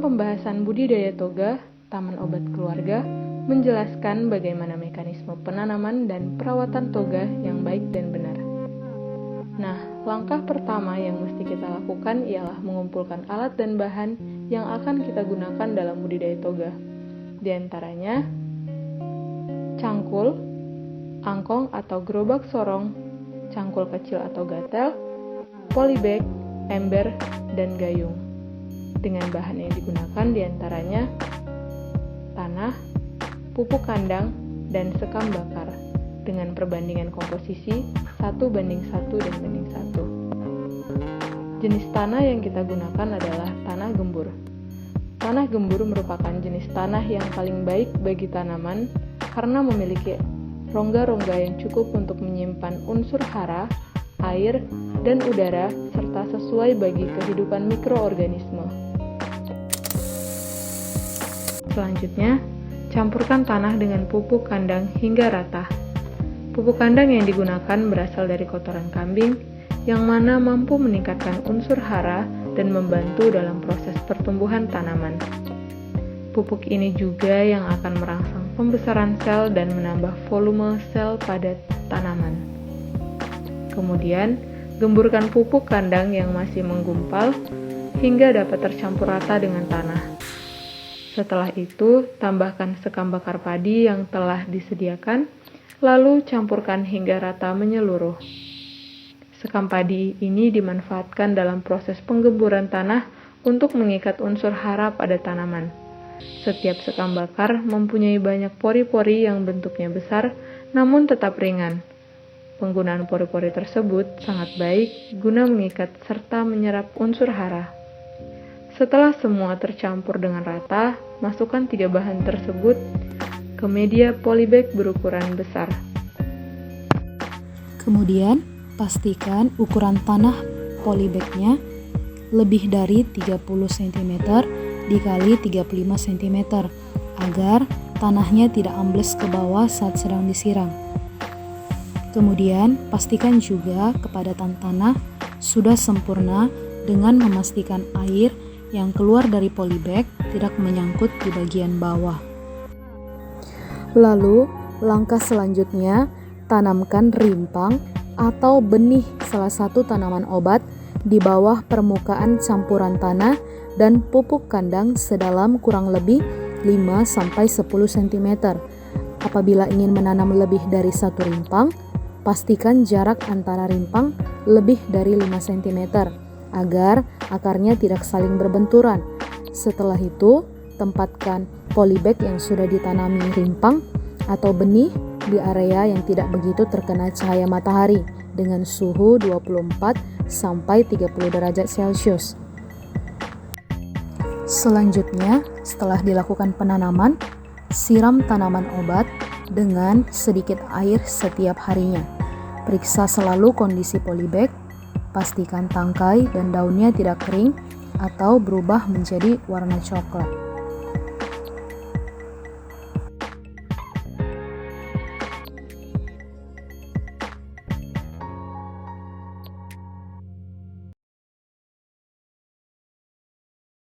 Dalam pembahasan budidaya toga, Taman Obat Keluarga menjelaskan bagaimana mekanisme penanaman dan perawatan toga yang baik dan benar. Nah, langkah pertama yang mesti kita lakukan ialah mengumpulkan alat dan bahan yang akan kita gunakan dalam budidaya toga. Di antaranya, cangkul, angkong atau gerobak sorong, cangkul kecil atau gatel, polybag, ember, dan gayung. Dengan bahan yang digunakan diantaranya tanah, pupuk kandang, dan sekam bakar dengan perbandingan komposisi 1:1 dan banding 1. Jenis tanah yang kita gunakan adalah tanah gembur. Tanah gembur merupakan jenis tanah yang paling baik bagi tanaman karena memiliki rongga-rongga yang cukup untuk menyimpan unsur hara, air, dan udara serta sesuai bagi kehidupan mikroorganisme. Selanjutnya, campurkan tanah dengan pupuk kandang hingga rata. Pupuk kandang yang digunakan berasal dari kotoran kambing, yang mana mampu meningkatkan unsur hara dan membantu dalam proses pertumbuhan tanaman. Pupuk ini juga yang akan merangsang pembesaran sel dan menambah volume sel pada tanaman. Kemudian, gemburkan pupuk kandang yang masih menggumpal hingga dapat tercampur rata dengan tanah. Setelah itu, tambahkan sekam bakar padi yang telah disediakan, lalu campurkan hingga rata menyeluruh. Sekam padi ini dimanfaatkan dalam proses penggemburan tanah untuk mengikat unsur hara pada tanaman. Setiap sekam bakar mempunyai banyak pori-pori yang bentuknya besar, namun tetap ringan. Penggunaan pori-pori tersebut sangat baik guna mengikat serta menyerap unsur hara. Setelah semua tercampur dengan rata, masukkan 3 bahan tersebut ke media polybag berukuran besar. Kemudian, pastikan ukuran tanah polybagnya lebih dari 30 cm dikali 35 cm agar tanahnya tidak ambles ke bawah saat sedang disiram. Kemudian, pastikan juga kepadatan tanah sudah sempurna dengan memastikan air yang keluar dari polybag tidak menyangkut di bagian bawah. Lalu, langkah selanjutnya, tanamkan rimpang atau benih salah satu tanaman obat di bawah permukaan campuran tanah dan pupuk kandang sedalam kurang lebih 5-10 cm. Apabila ingin menanam lebih dari 1 rimpang, pastikan jarak antara rimpang lebih dari 5 cm agar akarnya tidak saling berbenturan. Setelah itu, tempatkan polybag yang sudah ditanami rimpang atau benih di area yang tidak begitu terkena cahaya matahari dengan suhu 24-30 derajat Celcius. Selanjutnya, setelah dilakukan penanaman, siram tanaman obat dengan sedikit air setiap harinya. Periksa selalu kondisi polybag, pastikan tangkai dan daunnya tidak kering atau berubah menjadi warna coklat.